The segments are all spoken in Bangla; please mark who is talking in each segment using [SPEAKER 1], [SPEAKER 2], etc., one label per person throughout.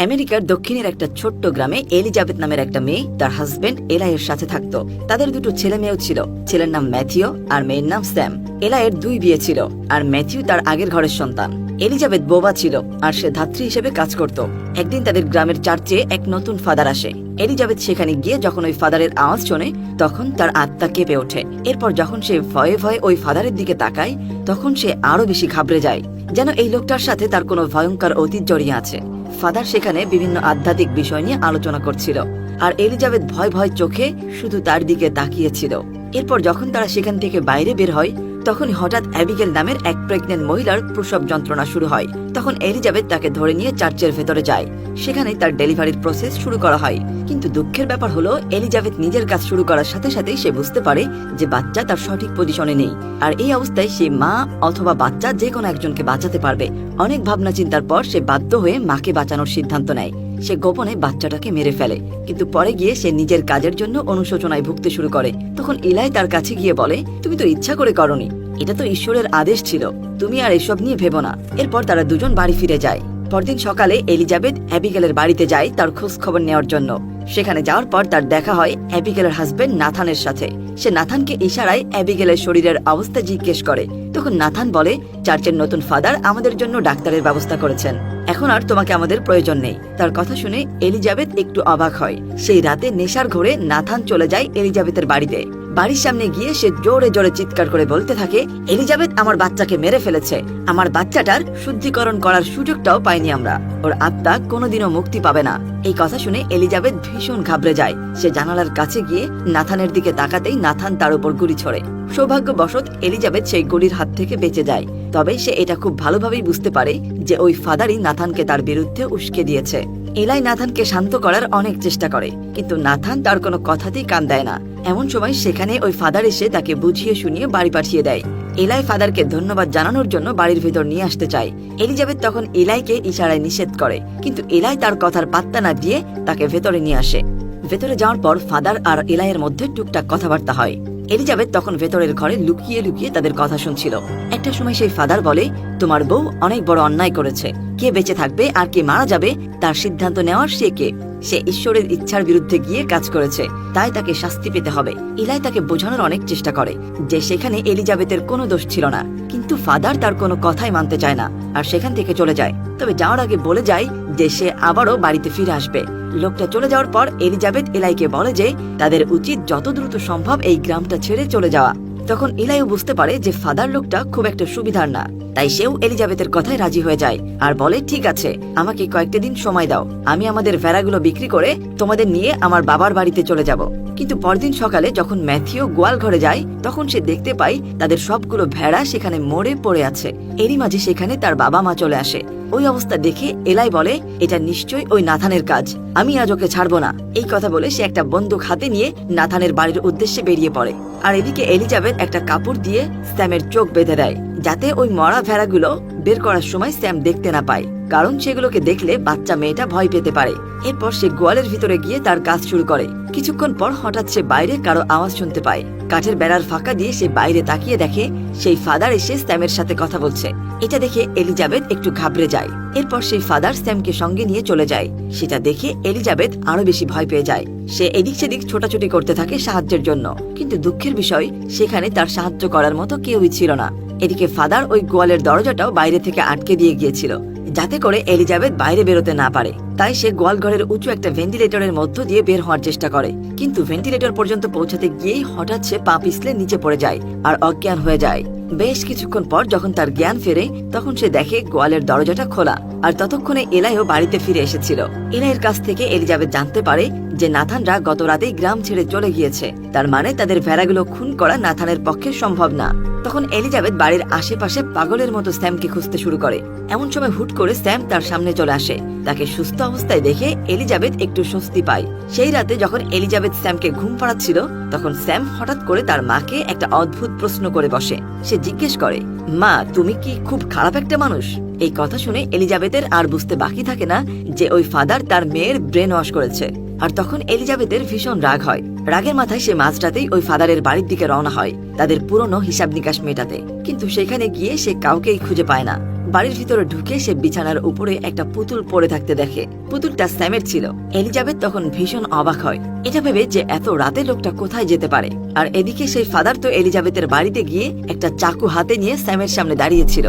[SPEAKER 1] আমেরিকার দক্ষিণের একটা ছোট্ট গ্রামে এলিজাবেথ নামের একটা মেয়ে তার হাজবেন্ড এলাইয়ের সাথে থাকতো। তাদের দুটো ছেলে মেয়েও ছিল। ছেলের নাম ম্যাথিও আর মেয়ের নাম স্যাম। এলাইয়ের 2 বিয়ে ছিল আর ম্যাথিউ তার আগের ঘরের সন্তান। এলিজাবেথ বোবা ছিল আর সে ধাত্রী হিসেবে কাজ করত। একদিন তাদের গ্রামের চার্চে এক নতুন ফাদার আসে। এলিজাবেথ সেখানে গিয়ে যখন ওই ফাদারের আওয়াজ শোনে তখন তার আত্মা কেঁপে ওঠে। এরপর যখন সে ভয়ে ভয়ে ওই ফাদারের দিকে তাকায় তখন সে আরো বেশি ঘাবড়ে যায়, যেন এই লোকটার সাথে তার কোনো ভয়ঙ্কর অতীত জড়িয়ে আছে। ফাদার সেখানে বিভিন্ন আধ্যাত্মিক বিষয় নিয়ে আলোচনা করছিল আর এলিজাবেথ ভয় ভয় চোখে শুধু তার দিকে তাকিয়েছিল। এরপর যখন তারা সেখান থেকে বাইরে বের হয় তখন হঠাৎ অ্যাবিগেল নামের এক প্রেগনেন্ট মহিলার প্রসব যন্ত্রণা শুরু হয়। তখন এলিজাবেথ তাকে ধরে নিয়ে চার্চের ভেতরে যায়। সেখানে তার ডেলিভারির প্রসেস শুরু করা হয়। কিন্তু দুঃখের ব্যাপার হলো এলিজাবেথ নিজের কাজ শুরু করার সাথে সাথেই সে বুঝতে পারে যে বাচ্চা তার সঠিক পজিশনে নেই। আর এই অবস্থায় সে মা অথবা বাচ্চা যে কোনো একজনকে বাঁচাতে পারবে। অনেক ভাবনা চিন্তার পর সে বাধ্য হয়ে মাকে বাঁচানোর সিদ্ধান্ত নেয়। সে গোপনে বাচ্চাটাকে মেরে ফেলে, কিন্তু পরে গিয়ে সে নিজের কাজের জন্য অনুশোচনায় ভুগতে শুরু করে। তখন ইলাই তার কাছে গিয়ে বলে, তুমি তো ইচ্ছা করে করনি, এটা তো ঈশ্বরের আদেশ ছিল, তুমি আর এসব নিয়ে ভেবো না। এরপর তারা দুজন বাড়ি ফিরে যায়। পরদিন সকালে এলিজাবেথ অ্যাবিগেলের বাড়িতে যায় তার খোঁজ খবর নেওয়ার জন্য। সেখানে যাওয়ার পর তার দেখা হয় অ্যাবিগেলের হাজবেন্ড নাথানের সাথে। সে নাথানকে ইশারায় অ্যাবিগেলের শরীরের অবস্থা জিজ্ঞেস করে। তখন নাথান বলে, চার্চের নতুন ফাদার আমাদের জন্য ডাক্তারের ব্যবস্থা করেছেন, এখন আর তোমাকে আমাদের প্রয়োজন নেই। তার কথা শুনে এলিজাবেথ একটু অবাক হয়। সেই রাতে নেশার ঘোরে নাথান চলে যায় এলিজাবেথের বাড়িতে। বাড়ির সামনে গিয়ে সে জোরে জোরে চিৎকার করে বলতে থাকে, এলিজাবেথ আমার বাচ্চাকে মেরে ফেলেছে, আমার বাচ্চাটার শুদ্ধিকরণ করার সুযোগটাও পাইনি আমরা, ওর আত্মা কোনোদিনও মুক্তি পাবে না। এই কথা শুনে এলিজাবেথ ভীষণ ঘাবড়ে যায়। সে জানালার কাছে গিয়ে নাথানের দিকে তাকাতেই নাথান তার উপর গুলি ছোড়ে। সৌভাগ্যবশত এলিজাবেথ সেই গুলির হাত থেকে বেঁচে যায়। তবে সে এটা খুব ভালোভাবেই বুঝতে পারে যে ওই ফাদারই নাথানকে তার বিরুদ্ধে উস্কে দিয়েছে। এলাই নাথানকে শান্ত করার অনেক চেষ্টা করে, কিন্তু নাথান তার কোনো কথাতেই কান দেয় না। এমন সময় সেখানে ওই ফাদার এসে তাকে বুঝিয়ে শুনিয়ে বাড়ি পাঠিয়ে দেয়। এলাই ফাদারকে ধন্যবাদ জানানোর জন্য বাড়ির ভেতর নিয়ে আসতে চায়। এলিজাবেথ তখন এলাইকে ইশারায় নিষেধ করে, কিন্তু এলাই তার কথার পাত্তা না দিয়ে তাকে ভেতরে নিয়ে আসে। ভেতরে যাওয়ার পর ফাদার আর এলাইয়ের মধ্যে টুকটাক কথাবার্তা হয়। এলিজাবেথ তখন ভেতরের ঘরে লুকিয়ে লুকিয়ে তাদের কথা শুনছিল। একটা সময় সেই ফাদার বলে, তোমার বউ অনেক বড় অন্যায় করেছে, কে বেঁচে থাকবে আর কে মারা যাবে তার সিদ্ধান্ত নেওয়ার সে কে? সে ঈশ্বরের ইচ্ছার বিরুদ্ধে গিয়ে কাজ করেছে, তাই তাকে শাস্তি পেতে হবে। ইলাই তাকে বোঝানোর অনেক চেষ্টা করে যে সেখানে এলিজাবেথের কোনো দোষ ছিল না, কিন্তু ফাদার তার কোনো কথাই মানতে চায় না আর সেখান থেকে চলে যায়। তবে যাওয়ার আগে বলে যায় যে সে আবারও বাড়িতে ফিরে আসবে। লোকটা চলে যাওয়ার পর এলিজাবেথ ইলাইকে বলে যে তাদের উচিত যত দ্রুত সম্ভব এই গ্রামটা ছেড়ে চলে যাওয়া। তখন ইলাইও বুঝতে পারে যে ফাদার লোকটা খুব একটা সুবিধার না, তাই সেও এলিজাবেথের কথায় রাজি হয়ে যায় আর বলে, ঠিক আছে, আমাকে কয়েকটা দিন সময় দাও, আমি আমাদের ভেড়াগুলো বিক্রি করে তোমাদের নিয়ে আমার বাবার বাড়িতে চলে যাব। কিন্তু পরদিন সকালে যখন ম্যাথিও গোয়াল ঘরে যায় তখন সে দেখতে পায় তাদের সবগুলো ভেড়া সেখানে মরে পড়ে আছে। এরই মাঝে সেখানে তার বাবা মা চলে আসে। ওই অবস্থা দেখে এলাই বলে, এটা নিশ্চয়ই ওই নাথানের কাজ, আমি আজ ওকে ছাড়বো না। এই কথা বলে সে একটা বন্দুক হাতে নিয়ে নাথানের বাড়ির উদ্দেশ্যে বেরিয়ে পড়ে। আর এদিকে এলিজাবেথ একটা কাপড় দিয়ে স্যামের চোখ বেঁধে দেয়, যাতে ওই মরা ভেড়াগুলো বের করার সময় স্যাম দেখতে না পায়, কারণ সেগুলোকে দেখলে বাচ্চা মেয়েটা ভয় পেতে পারে। এরপর সে গোয়ালের ভিতরে গিয়ে তার কাজ শুরু করে। কিছুক্ষণ পর হঠাৎ সে বাইরে কারো আওয়াজ শুনতে পায়। কাঠের বেড়ার ফাঁকা দিয়ে সে বাইরে তাকিয়ে দেখে সেই ফাদার এসে স্যামের সাথে কথা বলছে। এটা দেখে এলিজাবেথ একটু ঘাবড়ে যায়। এরপর সেই ফাদার স্যামকে সঙ্গে নিয়ে চলে যায়। সেটা দেখে এলিজাবেথ আরো বেশি ভয় পেয়ে যায়। সে এদিক সেদিক ছোটাছুটি করতে থাকে সাহায্যের জন্য, কিন্তু দুঃখের বিষয় সেখানে তার সাহায্য করার মতো কেউই ছিল না। এদিকে ফাদার ওই গোয়ালের দরজাটাও বাইরে থেকে আটকে দিয়ে গিয়েছিল, যাতে করে এলিজাবেথ বাইরে বেরোতে না পারে। তাই সে গোয়াল ঘরের উঁচু একটা ভেন্টিলেটরের মধ্য দিয়ে বের হওয়ার চেষ্টা করে, কিন্তু ভেন্টিলেটর পর্যন্ত পৌঁছাতে গিয়েই হঠাৎ সে পা পিছলে নিচে পড়ে যায় আর অজ্ঞান হয়ে যায়। বেশ কিছুক্ষণ পর যখন তার জ্ঞান ফেরে তখন সে দেখে গোয়ালের দরজাটা খোলা, আর ততক্ষণে এলাইও বাড়িতে ফিরে এসেছিল। এলাইয়ের কাছ থেকে এলিজাবেথ জানতে পারে যে নাথানরা গত রাতেই গ্রাম ছেড়ে চলে গিয়েছে, তার মানে তাদের ভেড়াগুলো খুন করা নাথানের পক্ষে সম্ভব না। তখন এলিজাবেথ বাড়ির আশেপাশে পাগলের মতো স্যামকে খুঁজতে শুরু করে। এমন সময় হুট করে স্যাম তার সামনে চলে আসে। তাকে সুস্থ অবস্থায় দেখে এলিজাবেথ একটু স্বস্তি পায়। সেই রাতে যখন এলিজাবেথ স্যামকে ঘুম পাড়াচ্ছিল তখন স্যাম হঠাৎ করে তার মাকে একটা অদ্ভুত প্রশ্ন করে বসে। সে জিজ্ঞেস করে, মা, তুমি কি খুব খারাপ একটা মানুষ? এই কথা শুনে এলিজাবেথের আর বুঝতে বাকি থাকে না যে ওই ফাদার তার মেয়ের ব্রেন ওয়াশ করেছে। আর তখন এলিজাবেথের ভীষণ রাগ হয়। রাগের মাথায় সে মাঝরাতেই ওই ফাদারের বাড়ির দিকে রওনা হয় তাদের পুরনো হিসাব নিকাশ মেটাতে, কিন্তু সেখানে গিয়ে সে কাউকেই খুঁজে পায় না। বাড়ির ভিতরে ঢুকে সে বিছানার উপরে একটা পুতুল পড়ে থাকতে দেখে। পুতুলটা স্যামের ছিল। এলিজাবেথ তখন ভীষণ অবাক হয়, এটা ভেবে যে এত রাতে লোকটা কোথায় যেতে পারে। আর এদিকে সেই ফাদার তো এলিজাবেথের বাড়িতে গিয়ে একটা চাকু হাতে নিয়ে স্যামের সামনে দাঁড়িয়েছিল।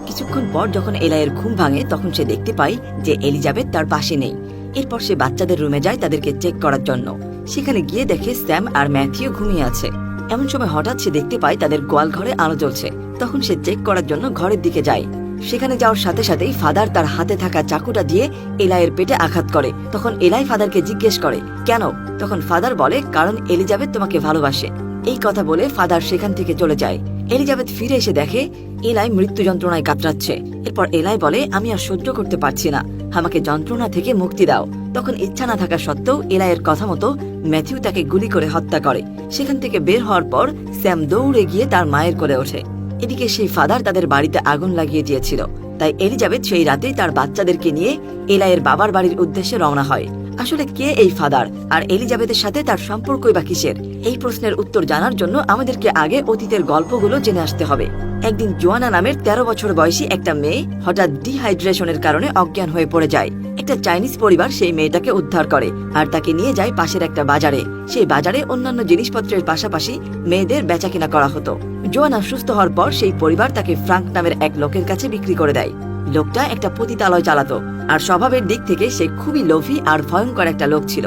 [SPEAKER 1] কিছুক্ষণ পর যখন এলাইয়ের ঘুম ভাঙে তখন সে দেখতে পায় যে এলিজাবেথ তার পাশে নেই। এরপর সে বাচ্চাদের রুমে যায় তাদেরকে চেক করার জন্য। সেখানে গিয়ে দেখে স্যাম আর ম্যাথিউ ঘুমিয়ে আছে। এমন সময় হঠাৎ সে দেখতে পায় তাদের গোয়াল ঘরে আলো জ্বলছে। তখন সে চেক করার জন্য ঘরের দিকে যায়। সেখানে যাওয়ার সাথে সাথেই ফাদার তার হাতে থাকা চাকুটা দিয়ে এলাইয়ের পেটে আঘাত করে। তখন এলাই ফাদারকে জিজ্ঞেস করে, কেন? তখন ফাদার বলে, কারণ এলিজাবেথ তোমাকে ভালোবাসে। এই কথা বলে ফাদার সেখান থেকে চলে যায়। এলিজাবেথ ফিরে এসে দেখে এলাই মৃত্যু যন্ত্রণায় কাতরাচ্ছে। এরপর এলাই বলে, আমি আর সহ্য করতে পারছি না, আমাকে যন্ত্রণা থেকে মুক্তি দাও। তখন ইচ্ছা না থাকা সত্ত্বেও এলাইয়ের কথা মতো ম্যাথিউ তাকে গুলি করে হত্যা করে। সেখান থেকে বের হওয়ার পর স্যাম দৌড়ে গিয়ে তার মায়ের কোলে ওঠে। এদিকে সেই ফাদার তাদের বাড়িতে আগুন লাগিয়ে দিয়েছিল। তাই এলিজাবেথ সেই রাতেই তার বাচ্চাদেরকে নিয়ে এলাইয়ের বাবার বাড়ির উদ্দেশ্যে রওনা হয়। আসলে কে এই ফাদার, আর এলিজাবেথের সাথে তার সম্পর্কই বা কিসের? এই প্রশ্নের উত্তর জানার জন্য আমাদেরকে আগে অতীতের গল্পগুলো জেনে আসতে হবে। একদিন জোয়ানা নামের 13 বছর বয়সী একটা মেয়ে হঠাৎ ডিহাইড্রেশনের কারণে অজ্ঞান হয়ে পড়ে যায়। একটা চাইনিজ পরিবার সেই মেয়েটাকে উদ্ধার করে আর তাকে নিয়ে যায় পাশের একটা বাজারে। সেই বাজারে অন্যান্য জিনিসপত্রের পাশাপাশি মেয়েদের বেচাকেনা করা হতো। জোয়ানা সুস্থ হওয়ার পর সেই পরিবার তাকে ফ্রাঙ্ক নামের এক লোকের কাছে বিক্রি করে দেয়। লোকটা একটা পতিতালয় চালাতো আর স্বভাবের দিক থেকে সে খুবই লোভী আর ভয়ঙ্কর একটা লোক ছিল।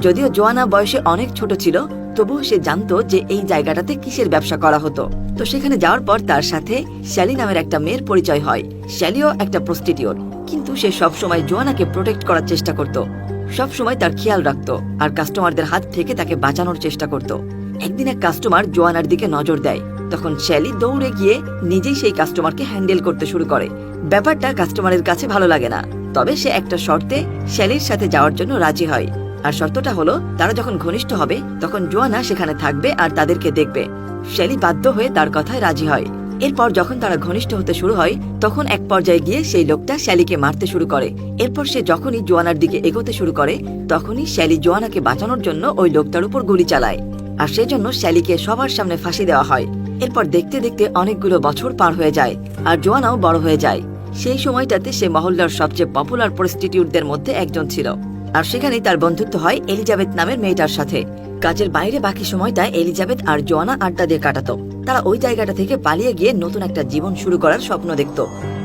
[SPEAKER 1] যদিও জোয়ানা বয়সে অনেক ছোট ছিল, তবুও সে জানতো যে এই জায়গাটাতে কিসের ব্যবসা করা হতো। তো সেখানে যাওয়ার পর তার সাথে শ্যালি নামের একটা মেয়ের পরিচয় হয়। শ্যালিও একটা প্রস্টিটিউট, কিন্তু সে সবসময় জোয়ানাকে প্রোটেক্ট করার চেষ্টা করত, সবসময় তার খেয়াল রাখত আর কাস্টমারদের হাত থেকে তাকে বাঁচানোর চেষ্টা করত। একদিন এক কাস্টমার জোয়ানার দিকে নজর দেয়। তখন শ্যালি দৌড়ে গিয়ে নিজেই সেই কাস্টমারকে হ্যান্ডেল করতে শুরু করে। ব্যাপারটা কাস্টমারের কাছে ভালো লাগে না, তবে সে একটা শর্তে শ্যালির সাথে যাওয়ার জন্য রাজি হয়। আর শর্তটা হলো, তারা যখন ঘনিষ্ঠ হবে তখন জোয়ানা সেখানে থাকবে আর তাদেরকে দেখবে। শ্যালি বাধ্য হয়ে তার কথায় রাজি হয়। এরপর যখন তারা ঘনিষ্ঠ হতে শুরু হয় তখন এক পর্যায়ে গিয়ে সেই লোকটা শ্যালিকে মারতে শুরু করে। এরপর সে যখনই জোয়ানার দিকে এগোতে শুরু করে তখনই শ্যালি জোয়ানাকে বাঁচানোর জন্য ওই লোকটার উপর গুলি চালায়, আর সেজন্য শ্যালিকে সবার সামনে ফাঁসি দেওয়া হয়। এরপর দেখতে দেখতে অনেকগুলো বছর পার হয়ে যায় আর জোয়ানাও বড় হয়ে যায়। সেই সময়টাতে সে মহল্লার সবচেয়ে পপুলার প্রস্টিটিউটদের মধ্যে একজন ছিল, আর সেখানেই তার বন্ধুত্ব হয় এলিজাবেথ নামের মেয়েটার সাথে। কাজের বাইরে বাকি সময়টা এলিজাবেথ আর জোয়ানা আড্ডা দিয়ে কাটাতো। তারা ওই জায়গাটা থেকে পালিয়ে গিয়ে নতুন একটা জীবন শুরু করার স্বপ্ন দেখত।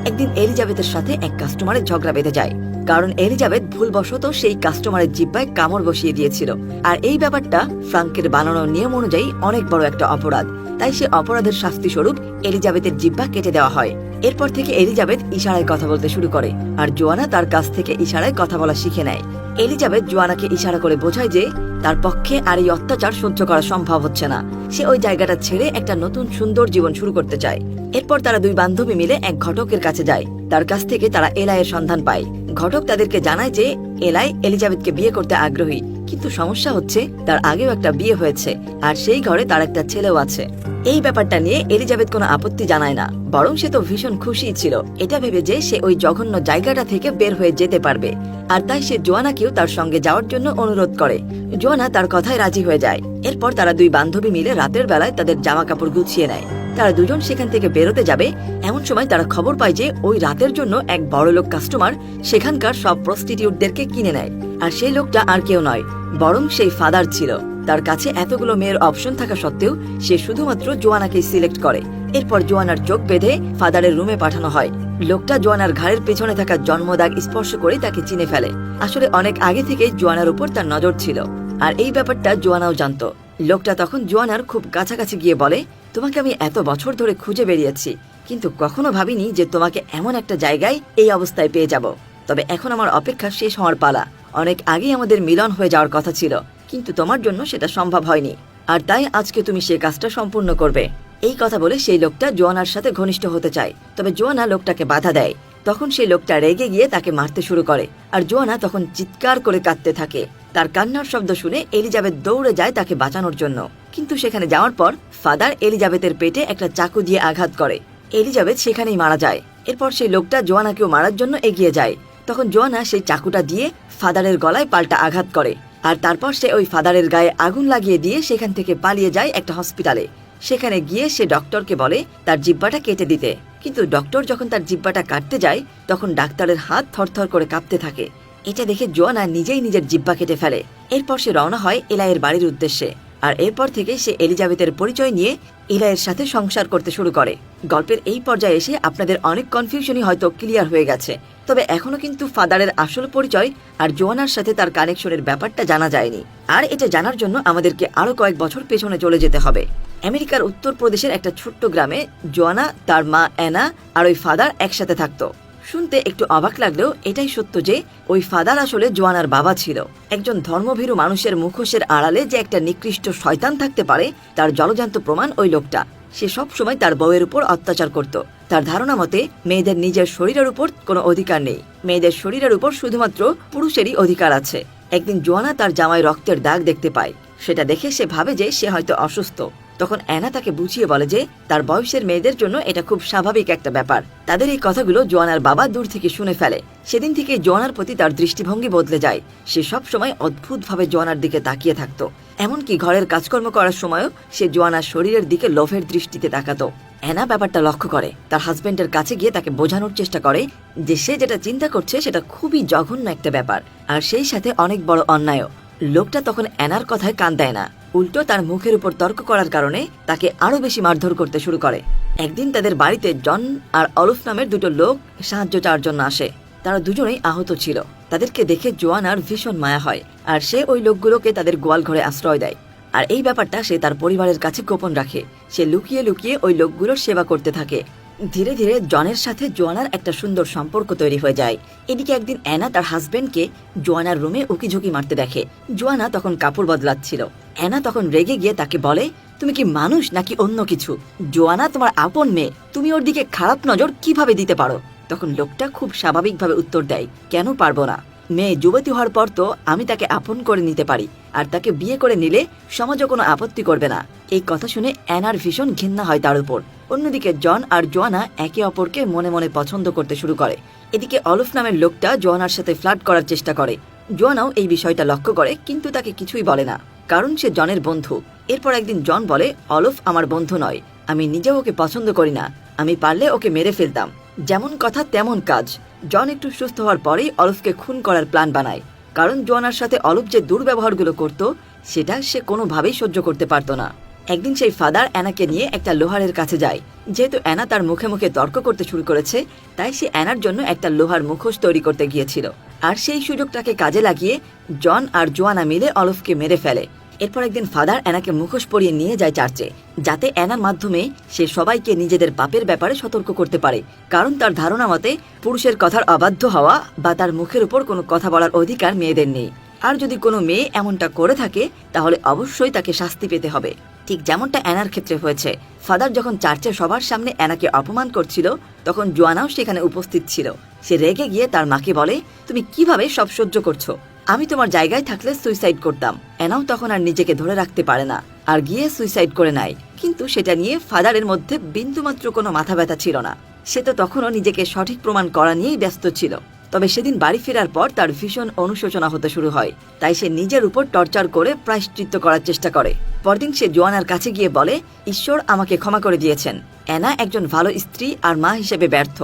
[SPEAKER 1] একদিন এলিজাবেথের সাথে এক কাস্টমারের ঝগড়া বেঁধে যায়, কারণ এলিজাবেথ ভুলবশত সেই কাস্টমারের জিহ্বায় কামড় বসিয়ে দিয়েছিল। আর এই ব্যাপারটা ফ্রাঙ্কের বানানো নিয়ম অনুযায়ী অনেক বড় একটা অপরাধ। তাই সে অপরাধের শাস্তি স্বরূপ এলিজাবেথের জিহ্বা কেটে দেওয়া হয়। এরপর থেকে এলিজাবেথ ইশারায় কথা বলতে শুরু করে আর জোয়ানা তার কাছ থেকে ইশারায় কথা বলা শিখে নেয়। এলিজাবেথ জোয়ানাকে ইশারা করে বোঝায় যে তার পক্ষে আর এই অত্যাচার সহ্য করা সম্ভব হচ্ছে না। সে ওই জায়গাটা ছেড়ে একটা নতুন সুন্দর জীবন শুরু করতে চায়। এরপর তারা দুই বান্ধবী মিলে এক ঘটকের কাছে যায়। তার কাছ থেকে তারা এলাইয়ের সন্ধান পায়। ঘটক তাদেরকে জানায় যে এলাই এলিজাবেথকে বিয়ে করতে আগ্রহী, কিন্তু সমস্যা হচ্ছে তার আগেও একটা বিয়ে হয়েছে আর সেই ঘরে তার একটা ছেলেও আছে। এই ব্যাপারটা নিয়ে এলিজাবেথ কোনো আপত্তি জানায় না, বরং সে তো ভীষণ খুশি ছিল এটা ভেবে যে সে ওই জঘন্য জায়গাটা থেকে বের হয়ে যেতে পারবে। আর তাই সে জোয়ানাকেও তার সঙ্গে যাওয়ার জন্য অনুরোধ করে। জোয়ানা তার কথায় রাজি হয়ে যায়। এরপর তারা দুই বান্ধবী মিলে রাতের বেলায় তাদের জামা কাপড় গুছিয়ে নেয়। তারা দুজন সেখান থেকে বেরোতে যাবে, এমন সময় তারা খবর পায় যে ওই রাতের জন্য এক বড়লোক কাস্টমার সেখানকার সব প্রস্টিটিউটদেরকে কিনে নেয়। আর সেই লোকটা আর কেউ নয়, বরং সেই ফাদার ছিল। তার কাছে এতগুলো মেয়ের অপশন থাকা সত্ত্বেও সে শুধুমাত্র জোয়ানাকেই সিলেক্ট করে। এরপর জোয়ানার চোখ বেঁধে ফাদারের রুমে পাঠানো হয়। লোকটা জোয়ানার ঘাড়ের পেছনে থাকা জন্মদাগ স্পর্শ করে তাকে চিনে ফেলে। আসলে অনেক আগে থেকে জোয়ানার উপর তার নজর ছিল, আর এই ব্যাপারটা জোয়ানাও জানতো। লোকটা তখন জোয়ানার খুব কাছাকাছি গিয়ে বলে, তোমাকে আমি এত বছর ধরে খুঁজে বেরিয়েছি, কিন্তু কখনো ভাবিনি যে তোমাকে এমন একটা জায়গায় এই অবস্থায় পেয়ে যাব। তবে এখন আমার অপেক্ষা শেষ হওয়ার পালা। অনেক আগেই আমাদের মিলন হয়ে যাওয়ার কথা ছিল, কিন্তু তোমার জন্য সেটা সম্ভব হয়নি, আর তাই আজকে তুমি সেই কাজটা সম্পূর্ণ করবে। এই কথা বলে সেই লোকটা জোয়ানার সাথে ঘনিষ্ঠ হতে চায়, তবে জোয়ানা লোকটাকে বাধা দেয়। তখন সেই লোকটা রেগে গিয়ে তাকে মারতে শুরু করে, আর জোয়ানা তখন চিৎকার করে কাঁদতে থাকে। তার কান্নার শব্দ শুনে এলিজাবেথ দৌড়ে যায় তাকে বাঁচানোর জন্য, কিন্তু সেখানে যাওয়ার পর ফাদার এলিজাবেথের পেটে একটা চাকু দিয়ে আঘাত করে। এলিজাবেথ সেখানেই মারা যায়। এরপর সেই লোকটা জোয়ানাকেও মারার জন্য এগিয়ে যায়। তখন জোয়ানা সেই চাকুটা দিয়ে ফাদারের গলায় পাল্টা আঘাত করে, আর তারপর সে ওই ফাদারের গায়ে আগুন লাগিয়ে দিয়ে সেখান থেকে পালিয়ে যায় একটা হসপিটালে। সেখানে গিয়ে সে ডক্টরকে বলে তার জিহ্বাটা কেটে দিতে, কিন্তু ডক্টর যখন তার জিহ্বাটা কাটতে যায় তখন ডাক্তারের হাত থরথর করে কাঁপতে থাকে। এটা দেখে জোয়ানা নিজেই নিজের জিহ্বা কেটে ফেলে। এরপর সে রওনা হয় এলাইয়ের বাড়ির উদ্দেশ্যে। আর এরপর থেকে সে এলিজাবেথের পরিচয় নিয়ে এলাইয়ের সাথে সংসার করতে শুরু করে। গল্পের এই পর্যায়ে এসে আপনাদের অনেক কনফিউশনই হয়তো ক্লিয়ার হয়ে গেছে, তবে এখনো কিন্তু ফাদারের আসল পরিচয় আর জোয়ানার সাথে তার কানেকশনের ব্যাপারটা জানা যায়নি। আর এটা জানার জন্য আমাদেরকে আরো কয়েক বছর পেছনে চলে যেতে হবে। আমেরিকার উত্তর প্রদেশের একটা ছোট্ট গ্রামে জোয়ানা, তার মা অ্যানা আর ওই ফাদার একসাথে থাকতো। শুনতে একটু অবাক লাগলেও এটাই সত্য যে ওই ফাদার আসলে জোয়ানার বাবা ছিল। একজন ধর্মভীরু মানুষের মুখোশের আড়ালে যে একটা নিকৃষ্ট শয়তান থাকতে পারে তার জলজান্ত প্রমাণ ওই লোকটা। সে সব সময় তার বউয়ের উপর অত্যাচার করত। তার ধারণা মতে মেয়েদের নিজের শরীরের উপর কোনো অধিকার নেই, মেয়েদের শরীরের উপর শুধুমাত্র পুরুষেরই অধিকার আছে। একদিন জোয়ানা তার জামাই রক্তের দাগ দেখতে পায়। সেটা দেখে সে ভাবে যে সে হয়তো অসুস্থ। তখন অ্যানা তাকে বুঝিয়ে বলে যে তার বয়সের মেয়েদের জন্য এটা খুব স্বাভাবিক একটা ব্যাপার। তাদের এই কথাগুলো জোয়ানার বাবা দূর থেকে শুনে ফেলে। সেদিন থেকে জোয়ানার প্রতি তার দৃষ্টিভঙ্গি বদলে যায়। সে সব সময় অদ্ভুতভাবে জোয়ানার দিকে তাকিয়ে থাকতো। এমনকি ঘরের কাজকর্ম করার সময়ও সে জোয়ানার শরীরের দিকে লোভের দৃষ্টিতে তাকাতো। অ্যানা ব্যাপারটা লক্ষ্য করে, তার হাজবেন্ডের কাছে গিয়ে তাকে বোঝানোর চেষ্টা করে যে সে যেটা চিন্তা করছে সেটা খুবই জঘন্য একটা ব্যাপার, আর সেই সাথে অনেক বড় অন্যায়ও। লোকটা তখন অ্যানার কথায় কান দেয় না, উল্টো তার মুখের উপর তর্ক করার কারণে তাকে আরো বেশি মারধর করতে শুরু করে। একদিন তাদের বাড়িতে জন আর অলফ নামের দুটো লোক সাহায্য চাওয়ার জন্য আসে। তারা দুজনেই আহত ছিল। তাদেরকে দেখে জোয়ানার ভীষণ মায়া হয়, আর সে ওই লোকগুলোকে তাদের গোয়াল ঘরে আশ্রয় দেয়। আর এই ব্যাপারটা সে তার পরিবারের কাছে গোপন রাখে। সে লুকিয়ে লুকিয়ে ওই লোকগুলোর সেবা করতে থাকে। ধীরে ধীরে জনের সাথে জোয়ানার একটা সুন্দর সম্পর্ক তৈরি হয়ে যায়। এদিকে একদিন অ্যানা তার হাজবেন্ডকে জোয়ানার রুমে উকিঝুঁকি মারতে দেখে। জোয়ানা তখন কাপড় বদলাচ্ছিল। অ্যানা তখন রেগে গিয়ে তাকে বলে, তুমি কি মানুষ নাকি অন্য কিছু? জোয়ানা তোমার আপন মেয়ে, তুমি ওর দিকে খারাপ নজর কিভাবে দিতে পারো? তখন লোকটা খুব স্বাভাবিকভাবে উত্তর দেয়, কেন পারবো না? মেয়ে যুবতী হওয়ার পর তো আমি তাকে আপন করে নিতে পারি, আর তাকে বিয়ে করে নিলে সমাজও কোনো আপত্তি করবে না। এই কথা শুনে অ্যানার ভীষণ ঘৃণা হয় তার উপর। অন্যদিকে জন আর জোয়ানা একে অপরকে মনে মনে পছন্দ করতে শুরু করে। এদিকে অলফ নামের লোকটা জোয়ানার সাথে ফ্লার্ট করার চেষ্টা করে। জোয়ানাও এই বিষয়টা লক্ষ্য করে, কিন্তু তাকে কিছুই বলে না, কারণ সে জনের বন্ধু। এরপর একদিন জন বলে, অলফ আমার বন্ধু নয়, আমি নিজেও ওকে পছন্দ করি না, আমি পারলে ওকে মেরে ফেলতাম। যেমন কথা তেমন কাজ। জন একটু সুস্থ হওয়ার পরেই অলফকে খুন করার প্ল্যান বানায়, কারণ জোয়ানার সাথে অলফ যে দুর্ব্যবহারগুলো করত সেটা সে কোনোভাবেই সহ্য করতে পারত না। একদিন সেই ফাদার অ্যানাকে নিয়ে একটা লোহারের কাছে যায়। যেহেতু অ্যানা তার মুখে মুখে তর্ক করতে শুরু করেছে, তাই সে অ্যানার জন্য একটা লোহার মুখোশ তৈরি করতে গিয়েছিল। আর সেই সুযোগটাকে কাজে লাগিয়ে জন আর জোয়ানা মিলে অলফকে মেরে ফেলে। এরপর একদিন ফাদার অ্যানাকে মুখোশ পরিয়ে নিয়ে যায় চার্চে, যাতে অ্যানার মাধ্যমে সে সবাইকে নিজেদের পাপের ব্যাপারে সতর্ক করতে পারে। কারণ তার ধারণা মতে পুরুষের কথার অবাধ্য হওয়া বা তার মুখের উপর কোনো কথা বলার অধিকার মেয়েদের নেই। আর যদি কোনো মেয়ে এমনটা করে থাকে তাহলে অবশ্যই তাকে শাস্তি পেতে হবে। ঠিক যেমনটা অ্যানার ক্ষেত্রে হয়েছে। ফাদার যখন চার্চে সবার সামনে অ্যানাকে অপমান করছিল তখন জোয়ানাও সেখানে উপস্থিত ছিল। সে রেগে গিয়ে তার মাকে বলে, তুমি কিভাবে সব সহ্য করছো? আমি তোমার জায়গায় থাকলে সুইসাইড করতাম। অ্যানাও তখন আর নিজেকে ধরে রাখতে পারে না, আর গিয়ে সুইসাইড করে নেয়। কিন্তু সেটা নিয়ে ফাদারের মধ্যে বিন্দুমাত্র কোনো মাথা ব্যথা ছিল না। সে তো তখনও নিজেকে সঠিক প্রমাণ করা নিয়েই ব্যস্ত ছিল। তবে সেদিন বাড়ি ফেরার পর তার ভীষণ অনুশোচনা হতে শুরু হয়, তাই সে নিজের উপর টর্চার করে প্রায়শ্চিত্ত করার চেষ্টা করে। পরদিন সে জোয়ানার কাছে গিয়ে বলে, ঈশ্বর আমাকে ক্ষমা করে দিয়েছেন, অ্যানা একজন ভালো স্ত্রী আর মা হিসেবে ব্যর্থ,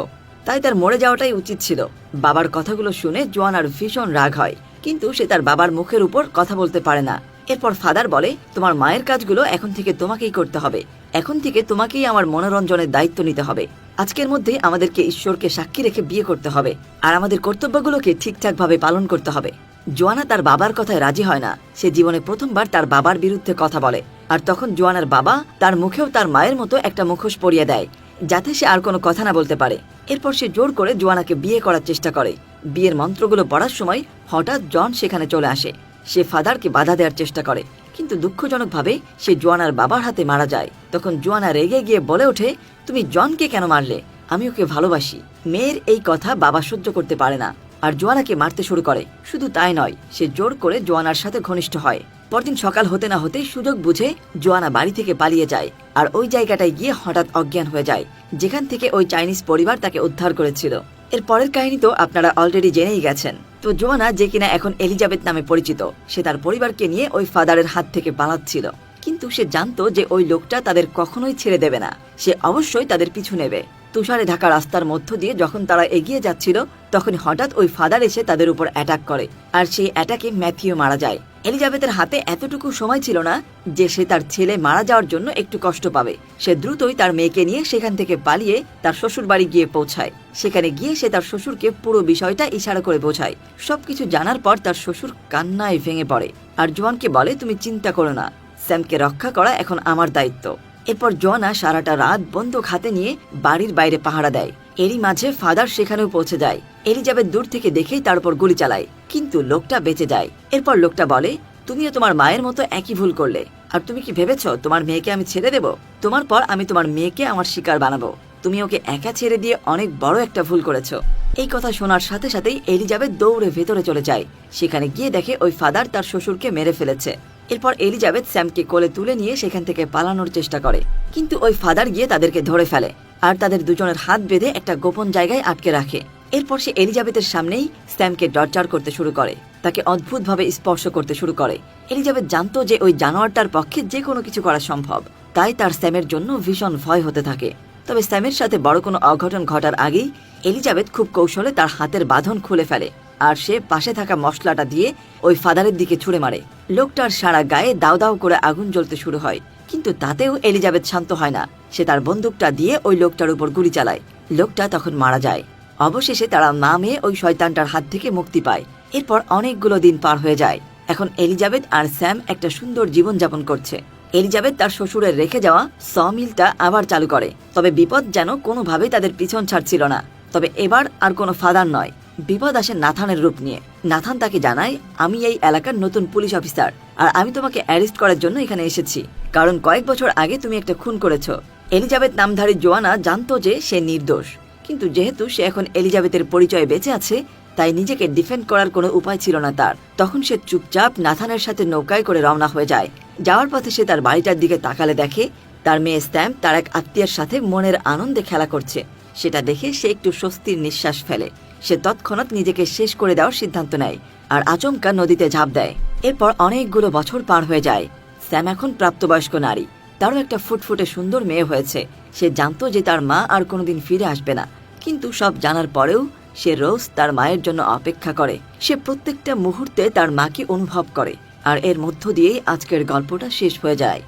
[SPEAKER 1] তাই তার মরে যাওয়াটাই উচিত ছিল। বাবার কথাগুলো শুনে জোয়ানার ভীষণ রাগ হয়, কিন্তু সে তার বাবার মুখের উপর কথা বলতে পারে না। এরপর ফাদার বলে, তোমার মায়ের কাজগুলো এখন থেকে তোমাকেই করতে হবে, এখন থেকে তোমাকেই আমার মনোরঞ্জনের দায়িত্ব নিতে হবে। আজকের মধ্যে আমাদেরকে ঈশ্বরকে সাক্ষী রেখে বিয়ে করতে হবে, আর আমাদের কর্তব্যগুলোকে ঠিকঠাকভাবে পালন করতে হবে। জোয়ানা তার বাবার কথায় রাজি হয় না। সে জীবনে প্রথমবার তার বাবার বিরুদ্ধে কথা বলে, আর তখন জোয়ানার বাবা তার মুখেও তার মায়ের মতো একটা মুখোশ পরিয়ে দেয়, যাতে সে আর কোনো কথা না বলতে পারে। এরপর সে জোর করে জোয়ানাকে বিয়ে করার চেষ্টা করে। বিয়ের মন্ত্রগুলো পড়ার সময় হঠাৎ জন সেখানে চলে আসে। সে ফাদারকে বাধা দেওয়ার চেষ্টা করে, কিন্তু দুঃখজনকভাবে সে জোয়ানার বাবার হাতে মারা যায়। তখন জোয়ানা রেগে গিয়ে বলে ওঠে, তুমি জনকে কেন মারলে? আমি ওকে ভালোবাসি। মেয়ের এই কথা বাবা সহ্য করতে পারে না, আর জোয়ানাকে মারতে শুরু করে। শুধু তাই নয়, সে জোর করে জোয়ানার সাথে ঘনিষ্ঠ হয়। পরদিন সকাল হতে না হতেই সুযোগ বুঝে জোয়ানা বাড়ি থেকে পালিয়ে যায়, আর ওই জায়গাটায় গিয়ে হঠাৎ অজ্ঞান হয়ে যায়, যেখান থেকে ওই চাইনিজ পরিবার তাকে উদ্ধার করেছিল। এর পরের কাহিনী তো আপনারা অলরেডি জেনেই গেছেন। তো জোয়ানা, যে কিনা এখন এলিজাবেথ নামে পরিচিত, সে তার পরিবারকে নিয়ে ওই ফাদারের হাত থেকে পালাচ্ছিল। কিন্তু সে জানতো যে ওই লোকটা তাদের কখনোই ছেড়ে দেবে না, সে অবশ্যই তাদের পিছু নেবে। তুষারে ঢাকা রাস্তার মধ্য দিয়ে যখন তারা এগিয়ে যাচ্ছিল তখন হঠাৎ ওই ফাদার এসে তাদের উপর অ্যাটাক করে, আর সেই অ্যাটাকে ম্যাথিউ মারা যায়। এলিজাবেথের হাতে এতটুকু সময় ছিল না যে সে তার ছেলে মারা যাওয়ার জন্য একটু কষ্ট পাবে। সে দ্রুতই তার মেয়েকে নিয়ে সেখান থেকে পালিয়ে তার শ্বশুর বাড়ি গিয়ে পৌঁছায়। সেখানে গিয়ে সে তার শ্বশুরকে পুরো বিষয়টা ইশারা করে বোঝায়। সবকিছু জানার পর তার শ্বশুর কান্নায় ভেঙে পড়ে আর জোয়ানকে বলে, তুমি চিন্তা করো না, স্যামকে রক্ষা করা এখন আমার দায়িত্ব। এরপর জোয়ানা সারাটা রাত বন্দুক হাতে নিয়ে বাড়ির বাইরে পাহারা দেয়। এরই মাঝে ফাদার সেখানেও পৌঁছে যায়। এলিজাবেথ দূর থেকে দেখেই তার উপর গুলি চালায়, কিন্তু লোকটা বেঁচে যায়। এরপর লোকটা বলে, তুমিও তোমার মায়ের মতো একই ভুল করলে, আর তুমি কি ভেবেছ তোমার মেয়েকে আমি ছেড়ে দেব? তোমার পর আমি তোমার মেয়েকে আমার শিকার বানাবো। তুমি ওকে একা ছেড়ে দিয়ে অনেক বড় একটা ভুল করেছো। এই কথা শোনার সাথে সাথেই এলিজাবেথ দৌড়ে ভেতরে চলে যায়। সেখানে গিয়ে দেখে ওই ফাদার তার শ্বশুরকে মেরে ফেলেছে। এরপর এলিজাবেথ স্যামকে কোলে তুলে নিয়ে সেখান থেকে পালানোর চেষ্টা করে, কিন্তু ওই ফাদার গিয়ে তাদেরকে ধরে ফেলে আর তাদের দুজনের হাত বেঁধে একটা গোপন জায়গায় আটকে রাখে। এরপর সে এলিজাবেথের সামনেই স্যামকে টর্চার করতে শুরু করে, তাকে অদ্ভুতভাবে স্পর্শ করতে শুরু করে। এলিজাবেথ জানতো যে ওই জানোয়ারটার পক্ষে যে কোনো কিছু করা সম্ভব, তাই তার স্যামের জন্য ভীষণ ভয় হতে থাকে। তবে স্যামের সাথে বড় কোনো অঘটন ঘটার আগেই এলিজাবেথ খুব কৌশলে তার হাতের বাঁধন খুলে ফেলে আর সে পাশে থাকা মশলাটা দিয়ে ওই ফাদারের দিকে ছুঁড়ে মারে। লোকটার সারা গায়ে দাউ দাউ করে আগুন জ্বলতে শুরু হয়, কিন্তু তাতেও এলিজাবেথ শান্ত হয় না। সে তার বন্দুকটা দিয়ে ওই লোকটার উপর গুলি চালায়। লোকটা তখন মারা যায়। অবশেষে তারা মা মেয়ে ওই শয়তানটার হাত থেকে মুক্তি পায়। এরপর অনেকগুলো দিন পার হয়ে যায়। এখন এলিজাবেথ আর স্যাম একটা সুন্দর জীবনযাপন করছে। এলিজাবেথ তার শ্বশুরের রেখে যাওয়া সমিলটা আবার চালু করে, তবে বিপদ যেন কোনোভাবেই তাদের পিছন ছাড়ছিল না। তবে এবার আর কোনো ফাদার নয়, বিপদ আসে নাথানের রূপ নিয়ে। নাথান তাকে জানায়, আমি এই এলাকার নতুন পুলিশ অফিসার, আর আমি তোমাকে অ্যারেস্ট করার জন্য এখানে এসেছি, কারণ কয়েক বছর আগে তুমি একটা খুন করেছো। এলিজাবেথ নামধারী জোয়ানা জানতো যে সে নির্দোষ, কিন্তু যেহেতু সে এখন এলিজাবেথের পরিচয়ে বেঁচে আছে, তাই নিজেকে ডিফেন্ড করার কোনো উপায় ছিল না তার। তখন সে চুপচাপ নাথানের সাথে নৌকায় করে রওনা হয়ে যায়। যাওয়ার পথে সে তার বাড়িটার দিকে তাকালে দেখে তার মেয়ে স্যাম তার এক আত্মীয়ের সাথে মনের আনন্দে খেলা করছে। সেটা দেখে সে একটু স্বস্তির নিঃশ্বাস ফেলে। সে তৎক্ষণাৎ নিজেকে শেষ করে দেওয়ার সিদ্ধান্ত নেয় আর আচমকা নদীতে ঝাঁপ দেয়। এরপর অনেকগুলো বছর পার হয়ে যায়। স্যাম এখন প্রাপ্তবয়স্ক নারী, তারও একটা ফুটফুটে সুন্দর মেয়ে হয়েছে। সে জানতো যে তার মা আর কোনোদিন ফিরে আসবে না, কিন্তু সব জানার পরেও সে রোজ তার মায়ের জন্য অপেক্ষা করে। সে প্রত্যেকটা মুহূর্তে তার মাকে অনুভব করে, আর এর মধ্য দিয়েই আজকের গল্পটা শেষ হয়ে যায়।